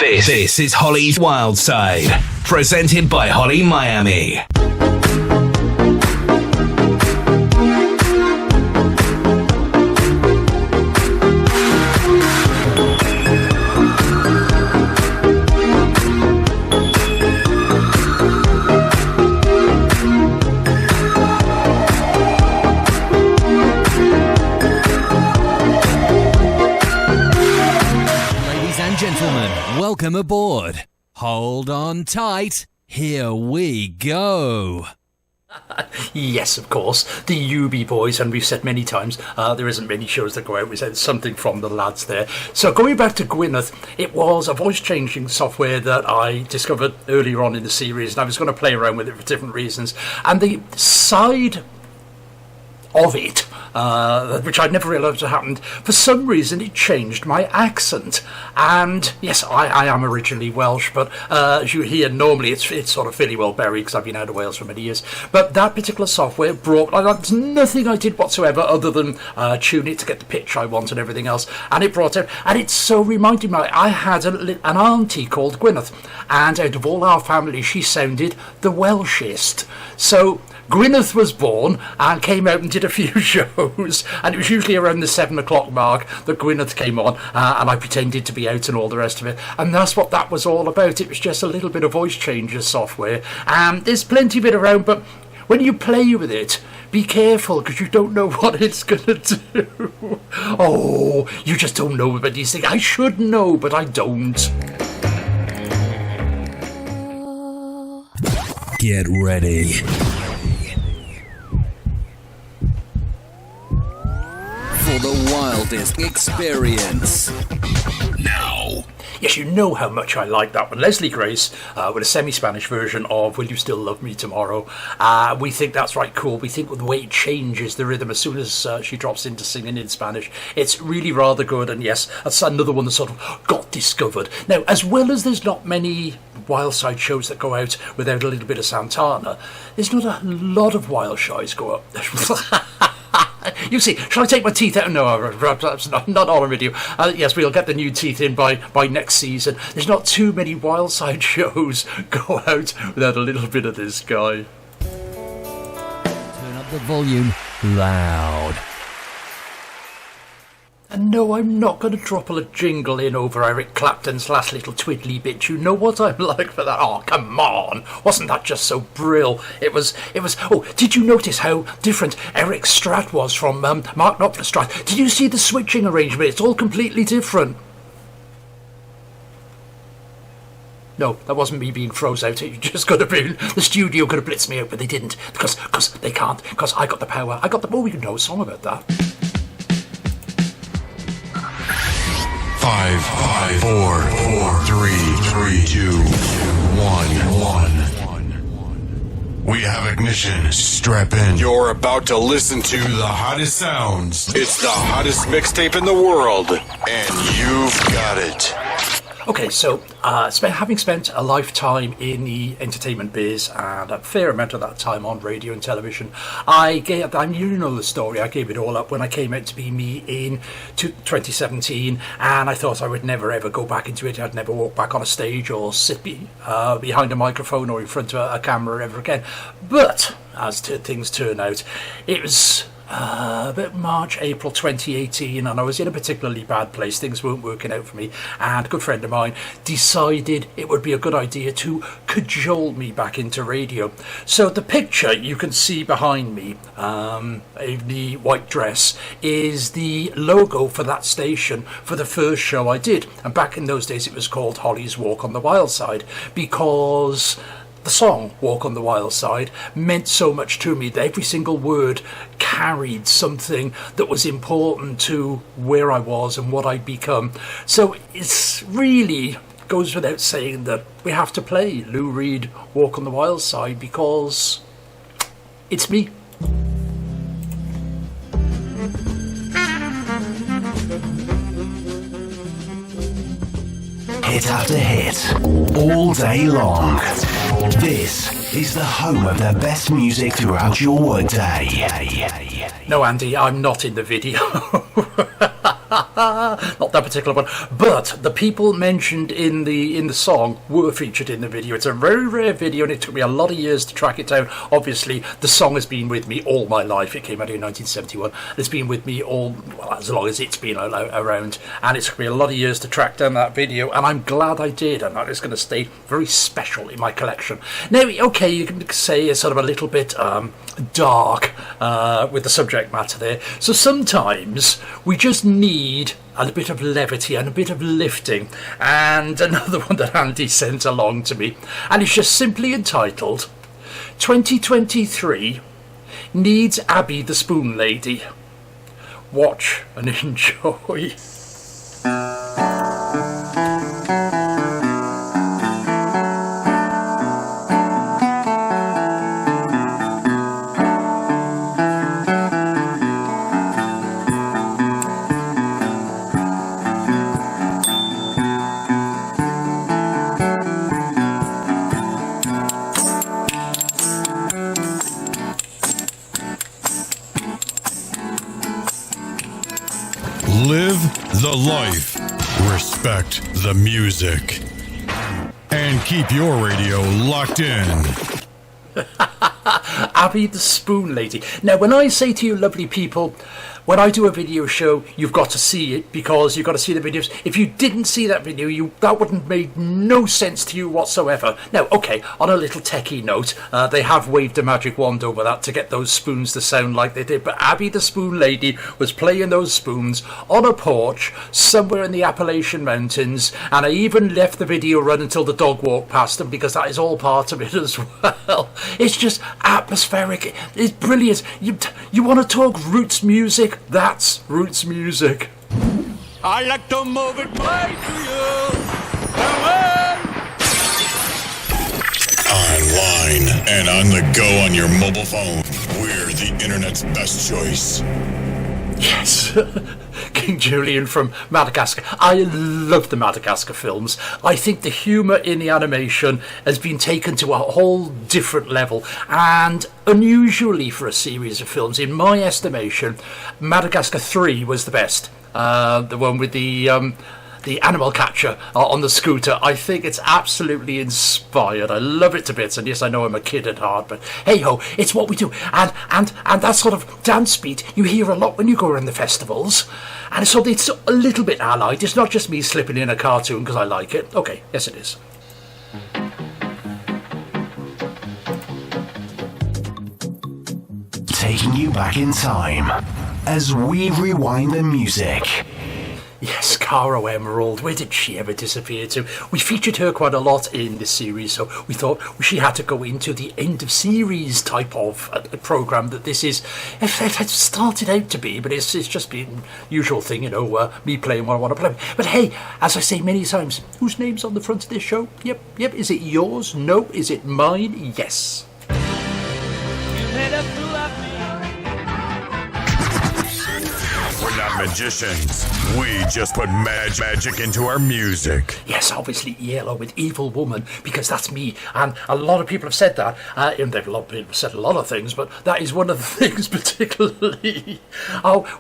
This is Holly's Wild Side, presented by Holly Miami. Welcome aboard. Hold on tight. Here we go. Yes, of course, the UB boys, and we've said many times, there isn't many shows that go out without something from the lads there. So going back to Gwyneth, it was a voice-changing software that I discovered earlier on in the series, and I was going to play around with it for different reasons. And the side of it, which I'd never realised had happened, for some reason it changed my accent. And yes, I am originally Welsh, but as you hear, normally it's sort of fairly well buried because I've been out of Wales for many years. But that particular software brought, there's nothing I did whatsoever other than tune it to get the pitch I want and everything else, and it brought out, and it so reminded me, I had an auntie called Gwyneth, and out of all our family she sounded the Welshest. So Gwyneth was born and came out and did a few shows, and it was usually around the 7 o'clock mark that Gwyneth came on, and I pretended to be out and all the rest of it, and that's what that was all about. It was just a little bit of voice changer software, and there's plenty of it around, but when you play with it, be careful, because you don't know what it's going to do. Oh, you just don't know, but you think, I should know, but I don't. Get ready for the wildest experience. Now. Yes, you know how much I like that one. Leslie Grace with a semi-Spanish version of Will You Still Love Me Tomorrow. We think that's right cool. We think the way it changes the rhythm as soon as she drops into singing in Spanish, it's really rather good. And yes, that's another one that sort of got discovered. Now, as well as there's not many Wildside shows that go out without a little bit of Santana, there's not a lot of Wild shows go up. You see, shall I take my teeth out? No, perhaps not on a video. Yes, we'll get the new teeth in by next season. There's not too many Wildside shows go out without a little bit of this guy. Turn up the volume loud. And no, I'm not going to drop a jingle in over Eric Clapton's last little twiddly bit. You know what I'm like for that. Oh, come on. Wasn't that just so brill? It was, oh, did you notice how different Eric's strat was from Mark Knopfler's strat? Did you see the switching arrangement? It's all completely different. No, that wasn't me being froze out. It just could have been, the studio could have blitzed me out, but they didn't. Because they can't. Because I got the power. Oh, we can know a song about that. 5, 4, 3, 2, 1. We have ignition. Strap in. You're about to listen to the hottest sounds. It's the hottest mixtape in the world, and you've got it. Okay, so having spent a lifetime in the entertainment biz and a fair amount of that time on radio and television, you know the story, I gave it all up when I came out to be me in 2017, and I thought I would never ever go back into it. I'd never walk back on a stage or sit behind a microphone or in front of a camera ever again. But as things turn out, it was about March, April 2018, and I was in a particularly bad place. Things weren't working out for me, and a good friend of mine decided it would be a good idea to cajole me back into radio. So the picture you can see behind me, in the white dress, is the logo for that station for the first show I did. And back in those days it was called Holly's Walk on the Wild Side, because the song Walk on the Wild Side meant so much to me that every single word carried something that was important to where I was and what I'd become. So it's really goes without saying that we have to play Lou Reed Walk on the Wild Side because it's me. Hit after hit, all day long. This is the home of the best music throughout your workday. No, Andy, I'm not in the video. Not that particular one, but the people mentioned in the song were featured in the video. It's a very rare video, and it took me a lot of years to track it down. Obviously, the song has been with me all my life. It came out in 1971. It's been with me as long as it's been around, and it took me a lot of years to track down that video, and I'm glad I did, and that is going to stay very special in my collection. Now, okay, you can say it's sort of a little bit dark with the subject matter there, so sometimes we just need a bit of levity and a bit of lifting, and another one that Andy sent along to me, and it's just simply entitled 2023 Needs Abby the Spoon Lady. Watch and enjoy. Live the life, respect the music, and keep your radio locked in. Abby the Spoon Lady. Now, when I say to you lovely people, when I do a video show, you've got to see it, because you've got to see the videos. If you didn't see that video, that wouldn't have made no sense to you whatsoever. Now, okay, on a little techie note, they have waved a magic wand over that to get those spoons to sound like they did, but Abby the Spoon Lady was playing those spoons on a porch somewhere in the Appalachian Mountains, and I even left the video run until the dog walked past them, because that is all part of it as well. It's just atmospheric. It's brilliant. You want to talk roots music? That's roots music. I like to move it right to you. Online and on the go on your mobile phone. We're the internet's best choice. Yes, King Julian from Madagascar. I love the Madagascar films. I think the humour in the animation has been taken to a whole different level, and unusually for a series of films, in my estimation, Madagascar 3 was the best. The one with the animal catcher on the scooter. I think it's absolutely inspired. I love it to bits, and yes, I know I'm a kid at heart, but hey ho, it's what we do. And that sort of dance beat you hear a lot when you go around the festivals, and so it's a little bit allied. It's not just me slipping in a cartoon because I like it. Okay, yes it is. Taking you back in time as we rewind the music. Yes, Caro Emerald, where did she ever disappear to? We featured her quite a lot in this series, so we thought she had to go into the end of series type of a programme that this is. It started out to be, but it's just been usual thing, me playing what I want to play. But hey, as I say many times, whose name's on the front of this show? Yep, is it yours? No. Is it mine? Yes. We're not magicians. We just put magic into our music. Yes, obviously Yellow with Evil Woman, because that's me. And a lot of people have said that. And a lot of people have said a lot of things, but that is one of the things particularly.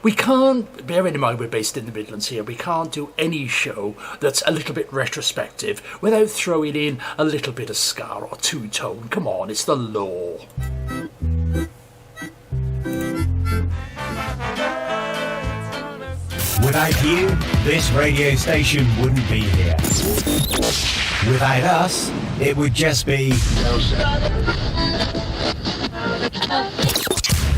We can't, bearing in mind we're based in the Midlands here, we can't do any show that's a little bit retrospective without throwing in a little bit of ska or two-tone. Come on, it's the law. Without you, this radio station wouldn't be here. Without us, it would just be...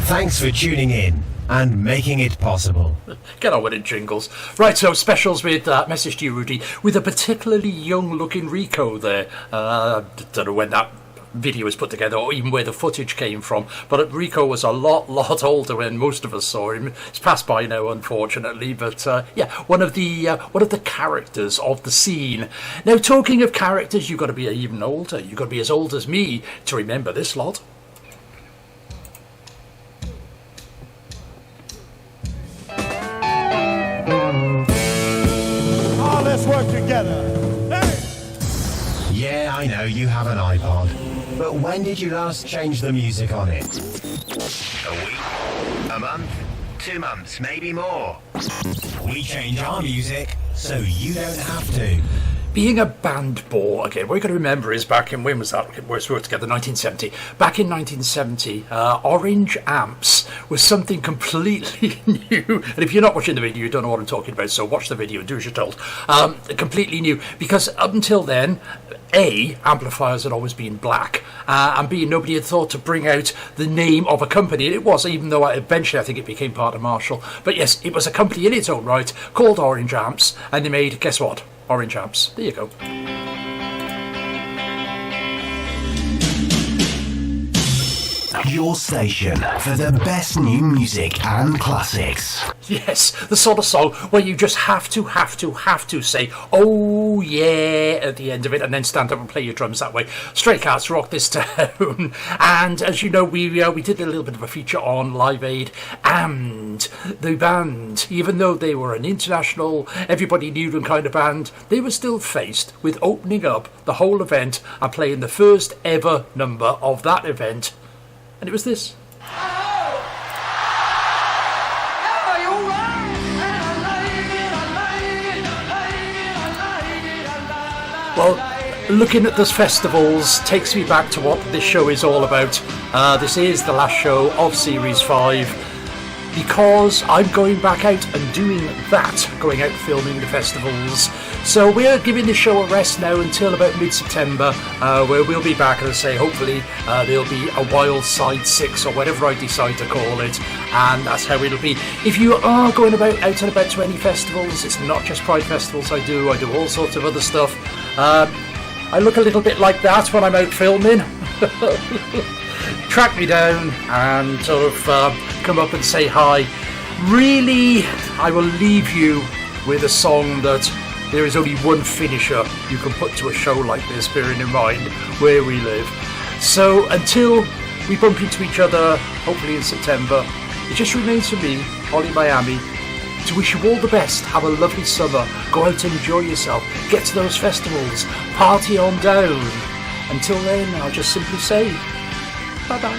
Thanks for tuning in and making it possible. Get on with it, jingles. Right, so specials with Message to You, Rudy, with a particularly young-looking Rico there. Don't know when that video was put together or even where the footage came from, but Rico was a lot older when most of us saw him. It's passed by now, unfortunately, but one of the characters of the scene. Now, talking of characters, you've got to be even older. You've got to be as old as me to remember this lot. Oh, let's work together. Hey! Yeah, I know you have an iPod, but when did you last change the music on it? A week? A month? 2 months, maybe more. We change our music so you don't have to. Being a band bore, again, what you got to remember is back in, when was that? We worked together, 1970. Back in 1970, Orange Amps was something completely new. And if you're not watching the video, you don't know what I'm talking about, so watch the video and do as you're told. Completely new, because up until then, A, amplifiers had always been black, and B, nobody had thought to bring out the name of a company. And it was, even though eventually I think it became part of Marshall. But yes, it was a company in its own right called Orange Amps, and they made, guess what? Orange Amps. There you go. Your station for the best new music and classics. Yes, the sort of song where you just have to say, oh yeah, at the end of it, and then stand up and play your drums that way. Stray Cats rock this town. And as you know, we did a little bit of a feature on Live Aid, and the band, even though they were an international, everybody knew them kind of band, they were still faced with opening up the whole event and playing the first ever number of that event. And it was this. Well, looking at those festivals takes me back to what this show is all about. This is the last show of Series 5. Because I'm going back out and doing that, going out filming the festivals. So we're giving the show a rest now until about mid-September, where we'll be back, as I say, hopefully there'll be a Wild Side 6 or whatever I decide to call it, and that's how it'll be. If you are going out and about to any festivals, it's not just Pride festivals I do all sorts of other stuff. I look a little bit like that when I'm out filming. Track me down and sort of come up and say hi. Really, I will leave you with a song that there is only one finisher you can put to a show like this, bearing in mind where we live. So until we bump into each other, hopefully in September, it just remains for me, Ollie Miami, to wish you all the best. Have a lovely summer. Go out and enjoy yourself. Get to those festivals. Party on down. Until then, I'll just simply say bye-bye.